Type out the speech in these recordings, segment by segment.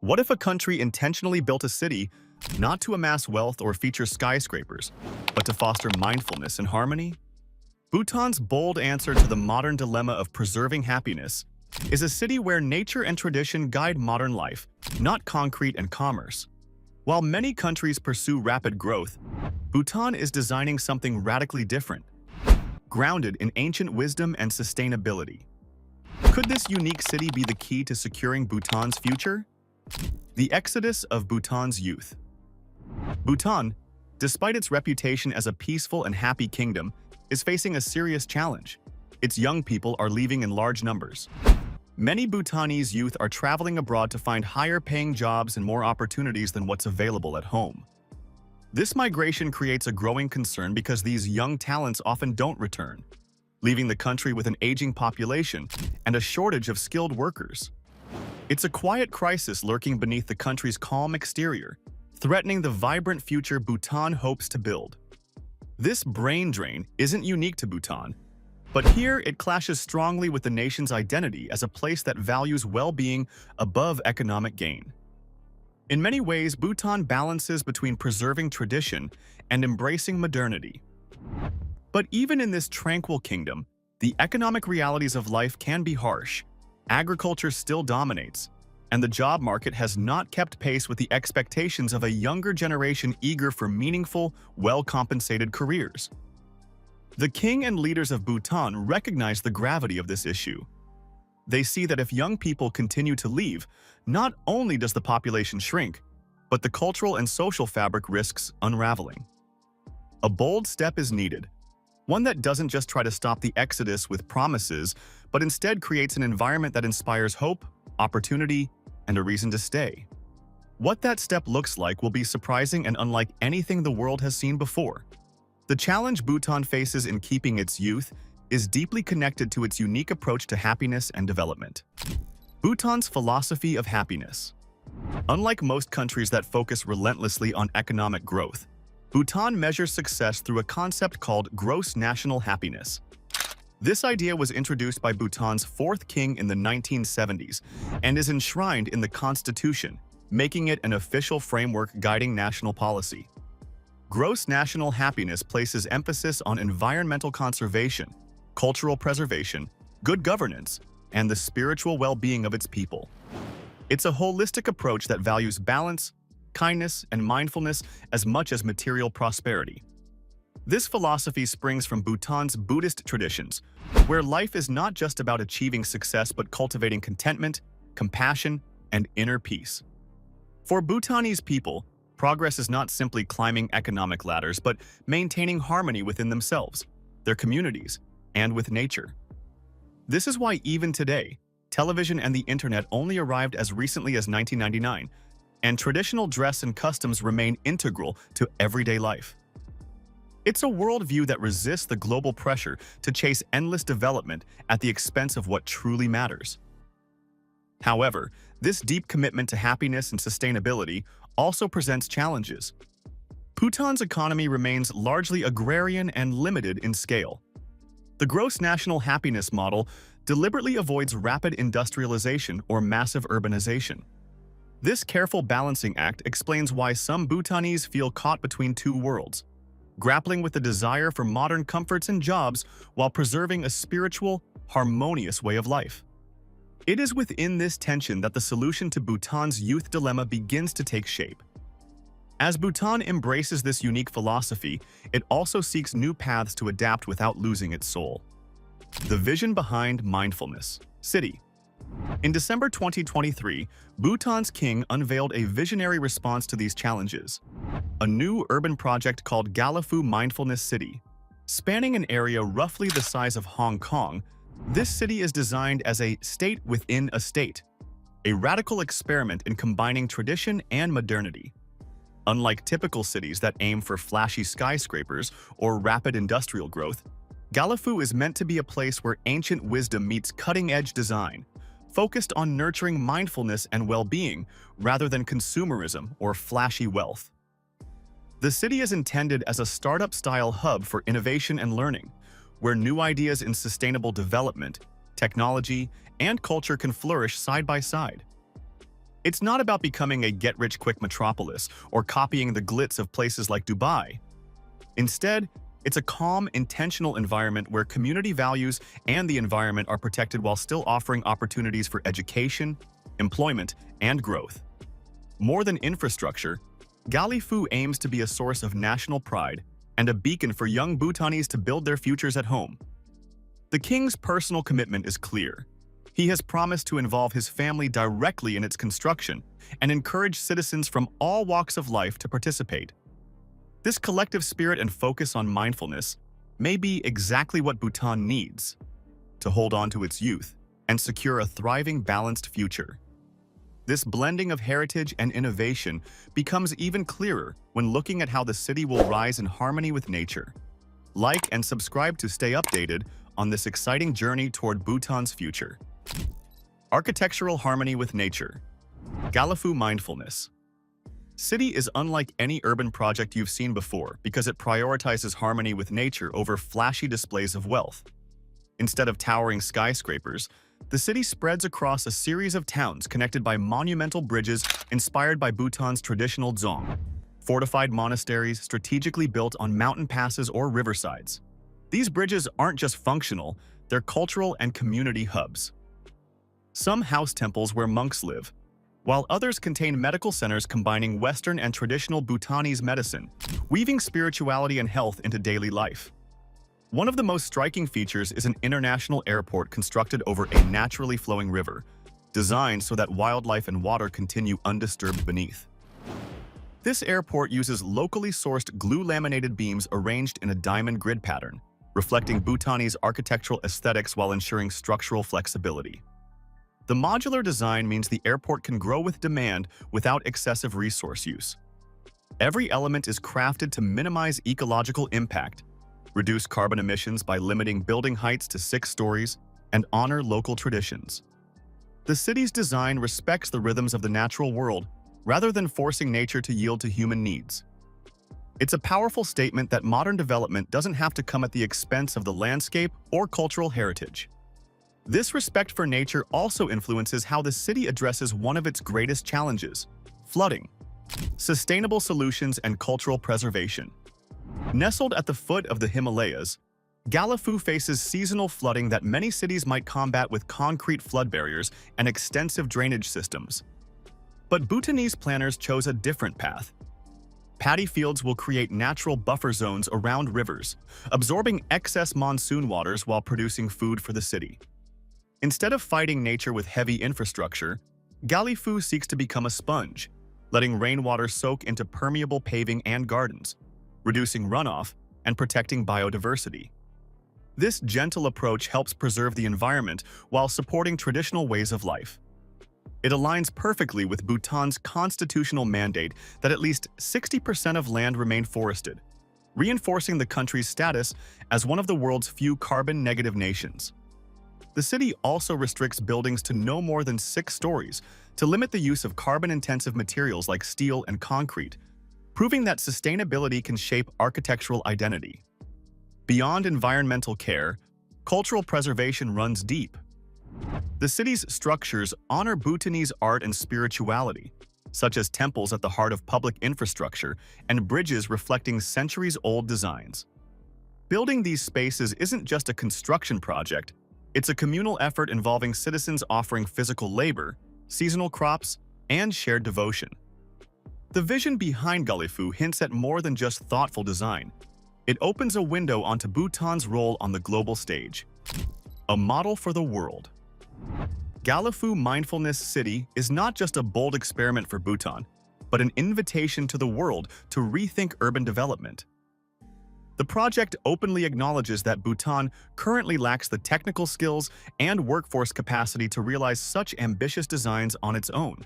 What if a country intentionally built a city not to amass wealth or feature skyscrapers, but to foster mindfulness and harmony? Bhutan's bold answer to the modern dilemma of preserving happiness is a city where nature and tradition guide modern life, not concrete and commerce. While many countries pursue rapid growth, Bhutan is designing something radically different, grounded in ancient wisdom and sustainability. Could this unique city be the key to securing Bhutan's future? The exodus of Bhutan's youth. Bhutan, despite its reputation as a peaceful and happy kingdom, is facing a serious challenge. Its young people are leaving in large numbers. Many Bhutanese youth are traveling abroad to find higher-paying jobs and more opportunities than what's available at home. This migration creates a growing concern because these young talents often don't return, leaving the country with an aging population and a shortage of skilled workers. It's a quiet crisis lurking beneath the country's calm exterior, threatening the vibrant future Bhutan hopes to build. This brain drain isn't unique to Bhutan, but here it clashes strongly with the nation's identity as a place that values well-being above economic gain. In many ways, Bhutan balances between preserving tradition and embracing modernity. But even in this tranquil kingdom, the economic realities of life can be harsh. Agriculture still dominates, and the job market has not kept pace with the expectations of a younger generation eager for meaningful, well-compensated careers. The king and leaders of Bhutan recognize the gravity of this issue. They see that if young people continue to leave, not only does the population shrink, but the cultural and social fabric risks unraveling. A bold step is needed, one that doesn't just try to stop the exodus with promises, but instead creates an environment that inspires hope, opportunity, and a reason to stay. What that step looks like will be surprising and unlike anything the world has seen before. The challenge Bhutan faces in keeping its youth is deeply connected to its unique approach to happiness and development. Bhutan's philosophy of happiness. Unlike most countries that focus relentlessly on economic growth, Bhutan measures success through a concept called gross national happiness. This idea was introduced by Bhutan's fourth king in the 1970s and is enshrined in the constitution, making it an official framework guiding national policy. Gross national happiness places emphasis on environmental conservation, cultural preservation, good governance, and the spiritual well-being of its people. It's a holistic approach that values balance, kindness, and mindfulness as much as material prosperity. This philosophy springs from Bhutan's Buddhist traditions, where life is not just about achieving success but cultivating contentment, compassion, and inner peace. For Bhutanese people, progress is not simply climbing economic ladders but maintaining harmony within themselves, their communities, and with nature. This is why even today, television and the internet only arrived as recently as 1999, and traditional dress and customs remain integral to everyday life. It's a worldview that resists the global pressure to chase endless development at the expense of what truly matters. However, this deep commitment to happiness and sustainability also presents challenges. Bhutan's economy remains largely agrarian and limited in scale. The gross national happiness model deliberately avoids rapid industrialization or massive urbanization. This careful balancing act explains why some Bhutanese feel caught between two worlds, grappling with the desire for modern comforts and jobs while preserving a spiritual, harmonious way of life. It is within this tension that the solution to Bhutan's youth dilemma begins to take shape. As Bhutan embraces this unique philosophy, it also seeks new paths to adapt without losing its soul. The vision behind Mindfulness City. In December 2023, Bhutan's king unveiled a visionary response to these challenges, a new urban project called Gelephu Mindfulness City. Spanning an area roughly the size of Hong Kong, this city is designed as a state within a state, a radical experiment in combining tradition and modernity. Unlike typical cities that aim for flashy skyscrapers or rapid industrial growth, Gelephu is meant to be a place where ancient wisdom meets cutting-edge design, focused on nurturing mindfulness and well-being rather than consumerism or flashy wealth. The city is intended as a startup-style hub for innovation and learning, where new ideas in sustainable development, technology, and culture can flourish side by side. It's not about becoming a get-rich-quick metropolis or copying the glitz of places like Dubai. Instead, it's a calm, intentional environment where community values and the environment are protected while still offering opportunities for education, employment, and growth. More than infrastructure, Gelephu aims to be a source of national pride and a beacon for young Bhutanese to build their futures at home. The king's personal commitment is clear. He has promised to involve his family directly in its construction and encourage citizens from all walks of life to participate. This collective spirit and focus on mindfulness may be exactly what Bhutan needs to hold on to its youth and secure a thriving, balanced future. This blending of heritage and innovation becomes even clearer when looking at how the city will rise in harmony with nature. Like and subscribe to stay updated on this exciting journey toward Bhutan's future. Architectural harmony with nature. Gelephu Mindfulness City is unlike any urban project you've seen before because it prioritizes harmony with nature over flashy displays of wealth. Instead of towering skyscrapers, the city spreads across a series of towns connected by monumental bridges inspired by Bhutan's traditional dzong, fortified monasteries strategically built on mountain passes or riversides. These bridges aren't just functional, they're cultural and community hubs. Some house temples where monks live, while others contain medical centers combining Western and traditional Bhutanese medicine, weaving spirituality and health into daily life. One of the most striking features is an international airport constructed over a naturally flowing river, designed so that wildlife and water continue undisturbed beneath. This airport uses locally sourced glue-laminated beams arranged in a diamond grid pattern, reflecting Bhutanese architectural aesthetics while ensuring structural flexibility. The modular design means the airport can grow with demand without excessive resource use. Every element is crafted to minimize ecological impact, reduce carbon emissions by limiting building heights to 6 stories, and honor local traditions. The city's design respects the rhythms of the natural world rather than forcing nature to yield to human needs. It's a powerful statement that modern development doesn't have to come at the expense of the landscape or cultural heritage. This respect for nature also influences how the city addresses one of its greatest challenges: flooding, sustainable solutions, and cultural preservation. Nestled at the foot of the Himalayas, Gelephu faces seasonal flooding that many cities might combat with concrete flood barriers and extensive drainage systems. But Bhutanese planners chose a different path. Paddy fields will create natural buffer zones around rivers, absorbing excess monsoon waters while producing food for the city. Instead of fighting nature with heavy infrastructure, Gelephu seeks to become a sponge, letting rainwater soak into permeable paving and gardens, reducing runoff and protecting biodiversity. This gentle approach helps preserve the environment while supporting traditional ways of life. It aligns perfectly with Bhutan's constitutional mandate that at least 60% of land remain forested, reinforcing the country's status as one of the world's few carbon-negative nations. The city also restricts buildings to no more than 6 stories to limit the use of carbon-intensive materials like steel and concrete, proving that sustainability can shape architectural identity. Beyond environmental care, cultural preservation runs deep. The city's structures honor Bhutanese art and spirituality, such as temples at the heart of public infrastructure and bridges reflecting centuries-old designs. Building these spaces isn't just a construction project, it's a communal effort involving citizens offering physical labor, seasonal crops, and shared devotion. The vision behind Gelephu hints at more than just thoughtful design. It opens a window onto Bhutan's role on the global stage. A model for the world. Gelephu Mindfulness City is not just a bold experiment for Bhutan, but an invitation to the world to rethink urban development. The project openly acknowledges that Bhutan currently lacks the technical skills and workforce capacity to realize such ambitious designs on its own.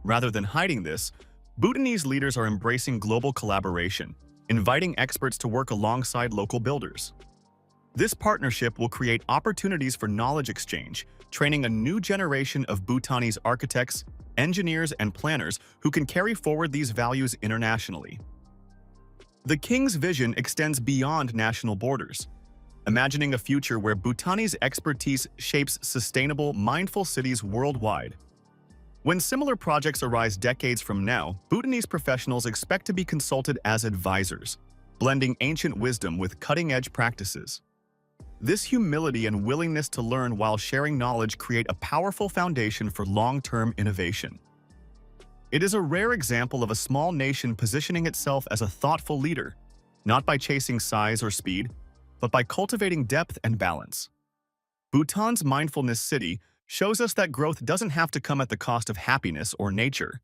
Rather than hiding this, Bhutanese leaders are embracing global collaboration, inviting experts to work alongside local builders. This partnership will create opportunities for knowledge exchange, training a new generation of Bhutanese architects, engineers, and planners who can carry forward these values internationally. The king's vision extends beyond national borders, imagining a future where Bhutanese expertise shapes sustainable, mindful cities worldwide. When similar projects arise decades from now, Bhutanese professionals expect to be consulted as advisors, blending ancient wisdom with cutting-edge practices. This humility and willingness to learn while sharing knowledge create a powerful foundation for long-term innovation. It is a rare example of a small nation positioning itself as a thoughtful leader, not by chasing size or speed, but by cultivating depth and balance. Bhutan's Mindfulness City shows us that growth doesn't have to come at the cost of happiness or nature.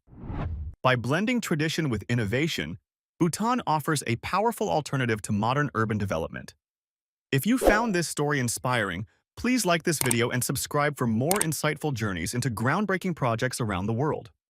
By blending tradition with innovation, Bhutan offers a powerful alternative to modern urban development. If you found this story inspiring, please like this video and subscribe for more insightful journeys into groundbreaking projects around the world.